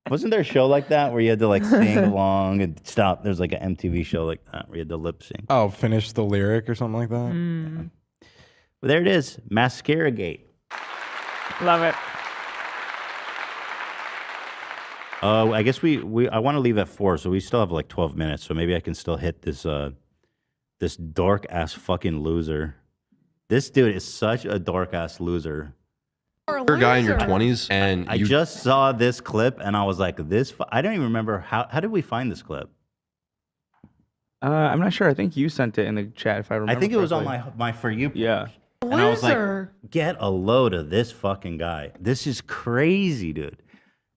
Wasn't there a show like that where you had to like sing along and stop? There's like an MTV show like that where you had to lip sync. Oh, finish the lyric or something like that. Yeah. Well, there it is, Mascara Gate. Love it. I guess I want to leave at 4, so we still have like 12 minutes. So maybe I can still hit this this dork ass fucking loser. This dude is such a dork ass loser. You're a guy in your 20s and I just saw this clip and I was like, I don't even remember how did we find this clip? I'm not sure. I think you sent it in the chat if I remember. I think it was on correctly. my For You page. Yeah. And I was like, get a load of this fucking guy. This is crazy, dude.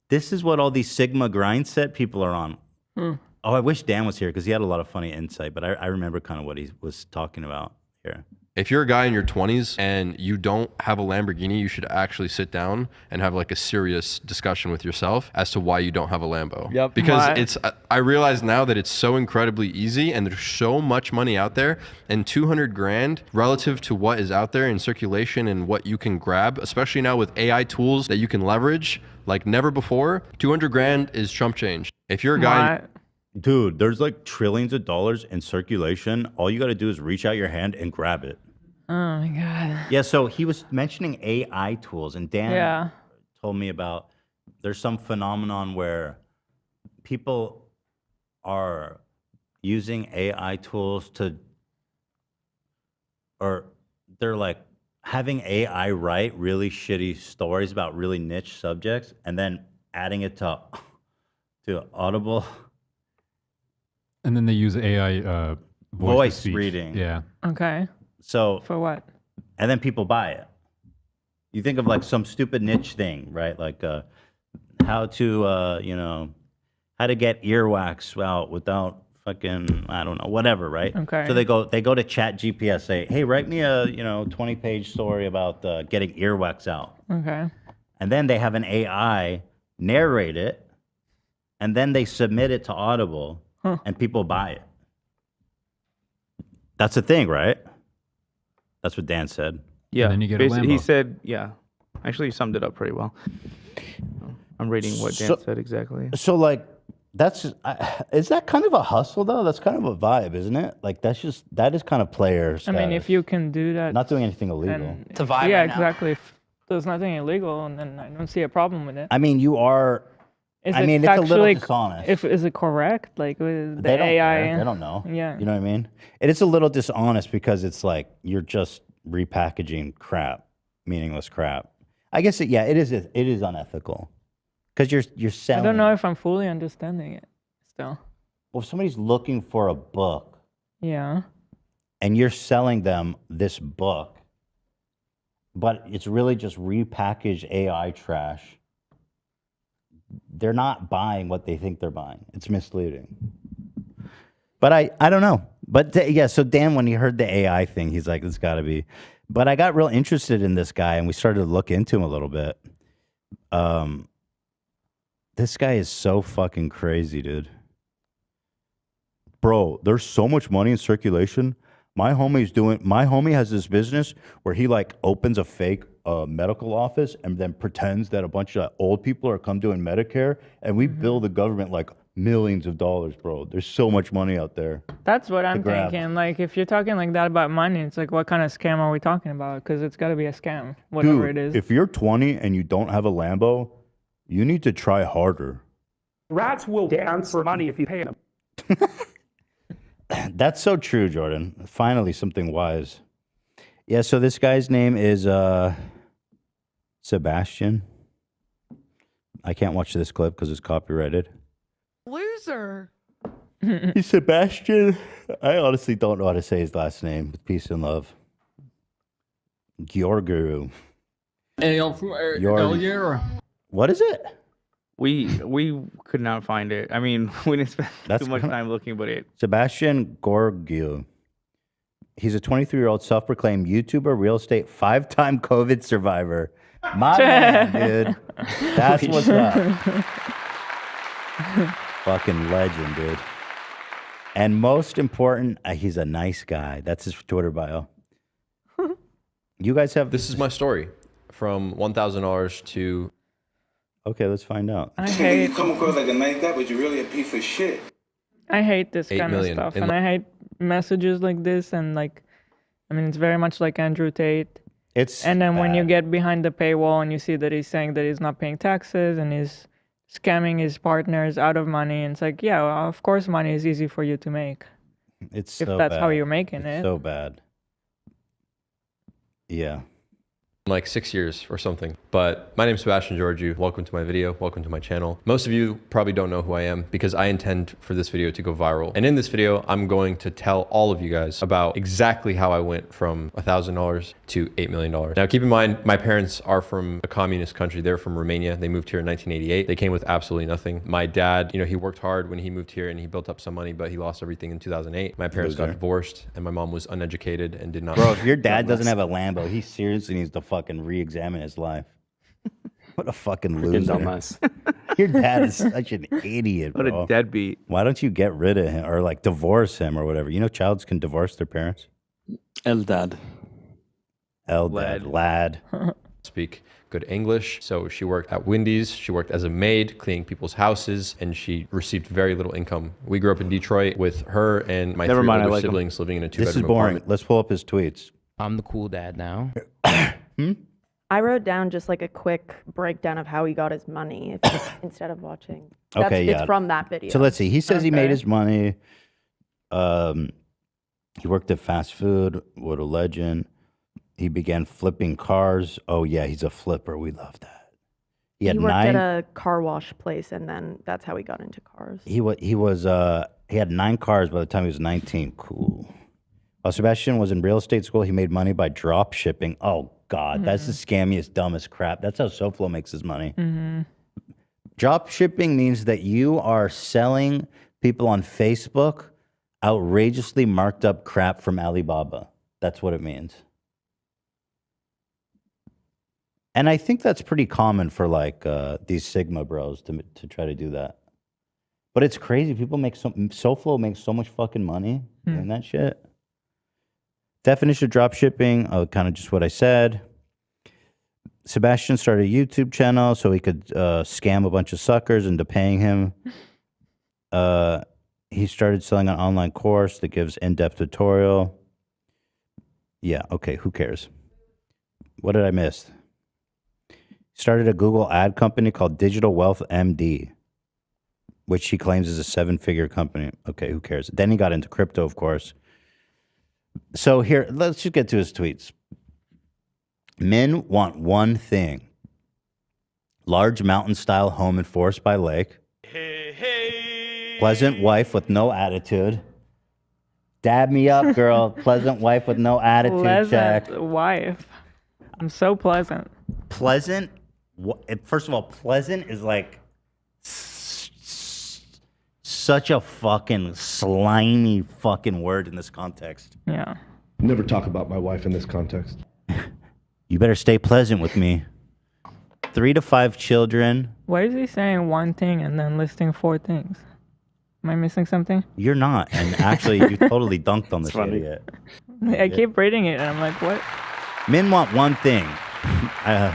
This is what all these Sigma grind set people are on. Oh, I wish Dan was here because he had a lot of funny insight, but I remember kind of what he was talking about here. If you're a guy in your 20s and you don't have a Lamborghini, you should actually sit down and have like a serious discussion with yourself as to why you don't have a Lambo. Yep. Because I realize now that it's so incredibly easy and there's so much money out there, and 200 grand relative to what is out there in circulation and what you can grab, especially now with AI tools that you can leverage like never before, 200 grand is chump change. If you're a guy... Dude, there's like trillions of dollars in circulation. All you got to do is reach out your hand and grab it. Oh my god. Yeah, so he was mentioning AI tools, and Dan told me about there's some phenomenon where people are using AI tools or they're like having AI write really shitty stories about really niche subjects and then adding it to Audible. And then they use AI voice reading. Yeah. Okay. So for what? And then people buy it. You think of like some stupid niche thing, right? Like how to how to get earwax out without fucking I don't know, whatever, right? Okay. So they go to Chat GPS, say, hey, write me a 20-page story about getting earwax out. Okay. And then they have an AI narrate it, and then they submit it to Audible, and people buy it. That's the thing, right? That's what Dan said. Yeah. And then you get a Basically, he Lambo. said, yeah. Actually, you summed it up pretty well. I'm reading what Dan said exactly. So, like, is that kind of a hustle, though? That's kind of a vibe, isn't it? Like, that is kind of players. I mean, if you can do that, not doing anything illegal. It's a vibe. Yeah, exactly. If there's nothing illegal, and then I don't see a problem with it. I mean, you are. Is I it mean, it's a little factually dishonest. Is it correct? Like with the They don't AI? care. They don't know. Yeah. You know what I mean? And it's a little dishonest because it's like you're just repackaging crap, meaningless crap. I guess it is unethical because you're I selling. don't know if I'm fully understanding it still. Well, if somebody's looking for a book, Yeah. and you're selling them this book, but it's really just repackaged AI trash. They're not buying what they think they're buying. It's misleading. But I don't know. But yeah, so Dan, when he heard the AI thing, he's like, it's got to be. But I got real interested in this guy, and we started to look into him a little bit. This guy is so fucking crazy, dude. Bro, there's so much money in circulation. My homie has this business where he like opens a fake medical office and then pretends that a bunch of old people are come doing Medicare, and we bill the government like millions of dollars, bro. There's so much money out there. That's what I'm grab. thinking. Like, if you're talking like that about money, it's like, what kind of scam are we talking about? Because it's got to be a scam, whatever Dude, it is. if you're 20 and you don't have a Lambo, you need to try harder. Rats will dance for money if you pay them. That's so true, Jordan. Finally, something wise. Yeah, so this guy's name is Sebastian. I can't watch this clip because it's copyrighted. Loser. He's Sebastian. I honestly don't know how to say his last name. Peace and love. Georgiou. What is it? We could not find it. I mean, we didn't spend too much time looking, but Sebastian Georgiou. He's a 23-year-old self-proclaimed YouTuber, real estate, 5-time COVID survivor. My man, dude. That's what's up. Fucking legend, dude. And most important, he's a nice guy. That's his Twitter bio. You guys have... This is my story. From $1,000 to Okay, let's find out. I You hate come across like a nice guy, but you're really a piece of shit. I hate this 8 kind of million stuff, in and I hate messages like this, and like, I mean, it's very much like Andrew Tate. It's And then when you bad. get behind the paywall and you see that he's saying that he's not paying taxes and he's scamming his partners out of money, and it's like, yeah, well, of course, money is easy for you to make It's if so that's how bad. you're making It's it. so bad. Yeah. like 6 years or something. But my name is Sebastian Georgiou. Welcome to my video. Welcome to my channel. Most of you probably don't know who I am because I intend for this video to go viral. And in this video, I'm going to tell all of you guys about exactly how I went from $1,000 to $8 million. Now, keep in mind, my parents are from a communist country. They're from Romania. They moved here in 1988. They came with absolutely nothing. My dad, he worked hard when he moved here and he built up some money, but he lost everything in 2008. My parents got divorced and my mom was uneducated and did not. Bro, if your dad doesn't have a Lambo, he seriously needs to fucking re-examine his life. What a fucking loser. Your dad is such an idiot, bro. What a deadbeat. Why don't you get rid of him or like divorce him or whatever? You know, childs can divorce their parents. Eldad. Lad. Speak good English. So she worked at Wendy's. She worked as a maid, cleaning people's houses, and she received very little income. We grew up in Detroit with her and my three older siblings living in a two-bedroom This is boring. apartment. Let's pull up his tweets. I'm the cool dad now. I wrote down just like a quick breakdown of how he got his money instead of watching. Okay, yeah. It's from that video. So let's see. He says he made his money. He worked at fast food. What a legend. He began flipping cars. Oh, yeah, he's a flipper. We love that. He had worked at a car wash place, and then that's how he got into cars. He had 9 cars by the time he was 19. Cool. While Sebastian was in real estate school, he made money by drop shipping. Oh, God, that's the scammiest, dumbest crap. That's how SoFlo makes his money. Drop shipping means that you are selling people on Facebook outrageously marked up crap from Alibaba. That's what it means. And I think that's pretty common for like these Sigma bros to try to do that. But it's crazy. People make SoFlo makes so much fucking money doing that shit. Definition of drop shipping, kind of just what I said. Sebastian started a YouTube channel so he could scam a bunch of suckers into paying him. He started selling an online course that gives in-depth tutorial. Yeah, okay, who cares? What did I miss? Started a Google ad company called Digital Wealth MD, which he claims is a 7-figure company. Okay, who cares? Then he got into crypto, of course. So here, let's just get to his tweets. Men want one thing. Large mountain-style home in Forest by Lake. Pleasant wife with no attitude. Dab me up, girl. Pleasant wife with no attitude. Pleasant wife. I'm so pleasant. Pleasant? First of all, pleasant is like such a fucking slimy fucking word in this context. Yeah. Never talk about my wife in this context. You better stay pleasant with me. 3 to 5 children. Why is he saying one thing and then listing 4 things? Am I missing something? You're not. And actually, you totally dunked on this idiot. I keep reading it and I'm like, what? Men want one thing.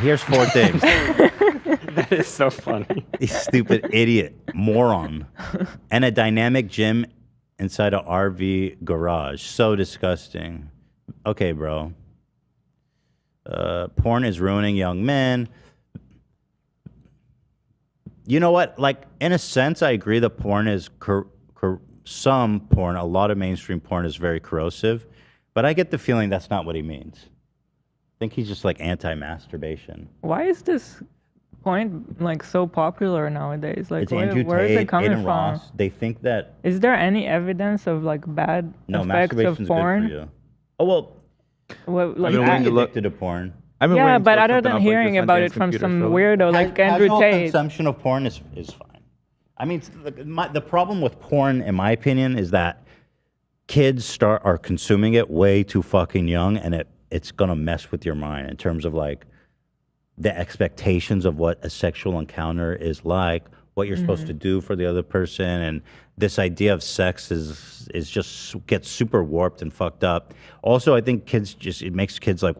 Here's 4 things. That is so funny. You stupid idiot. Moron. And a dynamic gym inside an RV garage. So disgusting. Okay, bro. Porn is ruining young men. You know what? Like, in a sense, I agree that porn is some porn, a lot of mainstream porn is very corrosive. But I get the feeling that's not what he means. I think he's just like anti-masturbation. Why is this point like so popular nowadays? Like, It's Andrew where is Tate, it coming Aiden from? Ross. They think that Is there any evidence of like bad effects of porn? good for you. Oh, well, Like, you're I- addicted to porn. yeah, but other than hearing about it from some weirdo like Andrew Casual Tate. consumption of porn is fine. I mean, the problem with porn, in my opinion, is that kids are consuming it way too fucking young, and it's gonna mess with your mind in terms of like the expectations of what a sexual encounter is like, what you're supposed to do for the other person, and this idea of sex is just gets super warped and fucked up. Also, I think it makes kids like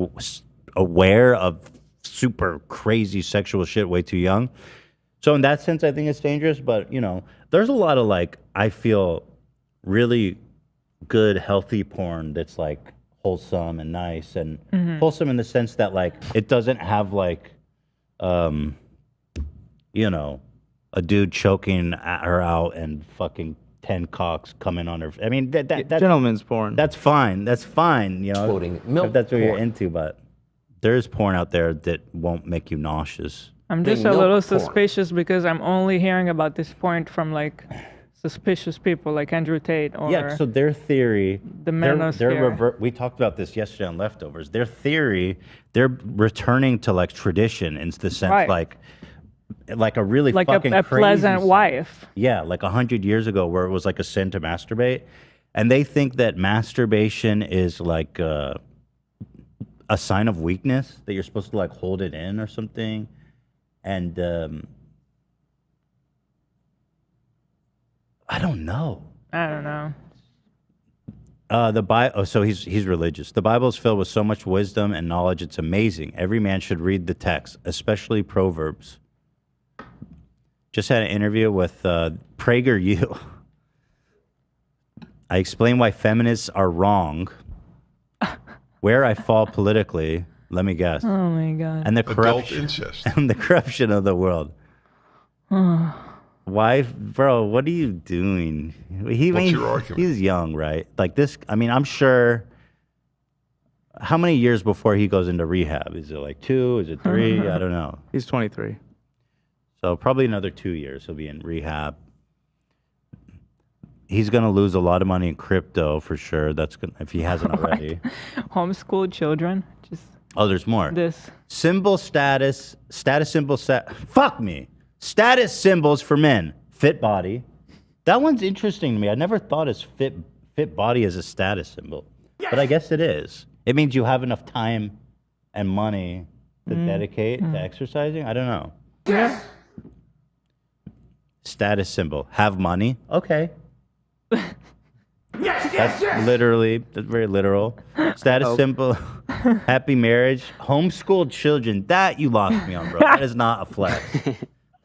aware of super crazy sexual shit way too young. So in that sense, I think it's dangerous. But there's a lot of I feel really good, healthy porn that's wholesome and nice and wholesome in the sense that it doesn't have a dude choking her out and fucking 10 cocks coming on her. I mean, that gentleman's porn. That's fine. That's fine. If that's what you're into, but there is porn out there that won't make you nauseous. I'm just a little suspicious because I'm only hearing about this point from suspicious people like Andrew Tate or Yeah, so their theory, the manosphere. We talked about this yesterday on Leftovers. Their theory, they're returning to tradition in the sense Right. like a really fucking a crazy pleasant wife. Yeah, 100 years ago where it was a sin to masturbate. And they think that masturbation is a sign of weakness, that you're supposed to hold it in or something. And I don't know. I don't know. So he's religious. The Bible is filled with so much wisdom and knowledge. It's amazing. Every man should read the text, especially Proverbs. Just had an interview with PragerU. I explain why feminists are wrong, where I fall politically. Let me guess. Oh my God. And the Adult corruption incest. and the corruption of the world. Why, bro? What are you doing? What's your argument? He's young, right? This. I mean, I'm sure. How many years before he goes into rehab? Is it 2? Is it 3? I don't know. He's 23. So probably another 2 years he'll be in rehab. He's gonna lose a lot of money in crypto for sure. That's gonna, if he hasn't already. Homeschool children. Just Oh, there's more. this. Symbol status symbol fuck me. Status symbols for men. Fit body. That one's interesting to me. I never thought as fit body as a status symbol. But I guess it is. It means you have enough time and money to dedicate to exercising. I don't know. Yeah. Status symbol. Have money. Okay. Yes, That's that's very literal. Status symbol. Happy marriage. Homeschooled children. That you lost me on, bro. That is not a flex.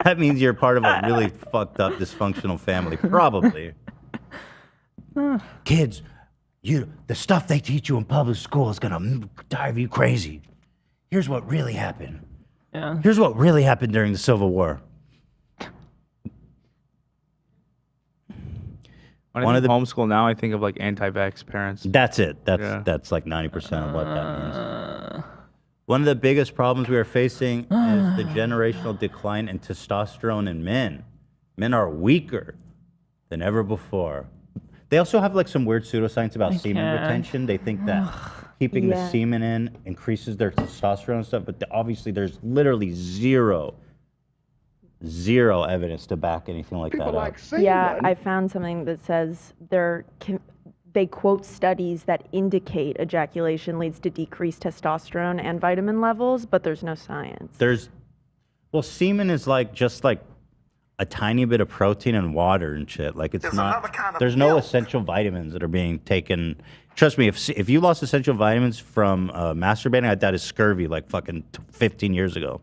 That means you're part of a really fucked up, dysfunctional family. Probably. Kids, the stuff they teach you in public school is gonna drive you crazy. Here's what really happened. Yeah. Here's what really happened during the Civil War. When I think homeschool now, I think of anti-vax parents. That's it. That's 90% of what that means. One of the biggest problems we are facing is the generational decline in testosterone in men. Men are weaker than ever before. They also have some weird pseudoscience about semen retention. They think that keeping the semen in increases their testosterone and stuff, but obviously there's literally zero evidence to back anything like that up. Yeah, I found something that says they quote studies that indicate ejaculation leads to decreased testosterone and vitamin levels, but there's no science. Semen is just a tiny bit of protein and water and shit. It's not. There's no essential vitamins that are being taken. Trust me, if you lost essential vitamins from masturbating, I died of scurvy fucking 15 years ago.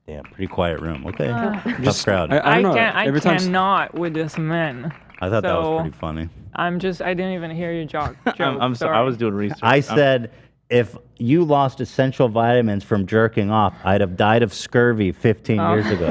Damn, pretty quiet room. Okay, tough crowd. I cannot with this man. I thought that was pretty funny. I didn't even hear you joke. I'm sorry. I was doing research. I said, if you lost essential vitamins from jerking off, I'd have died of scurvy 15 years ago.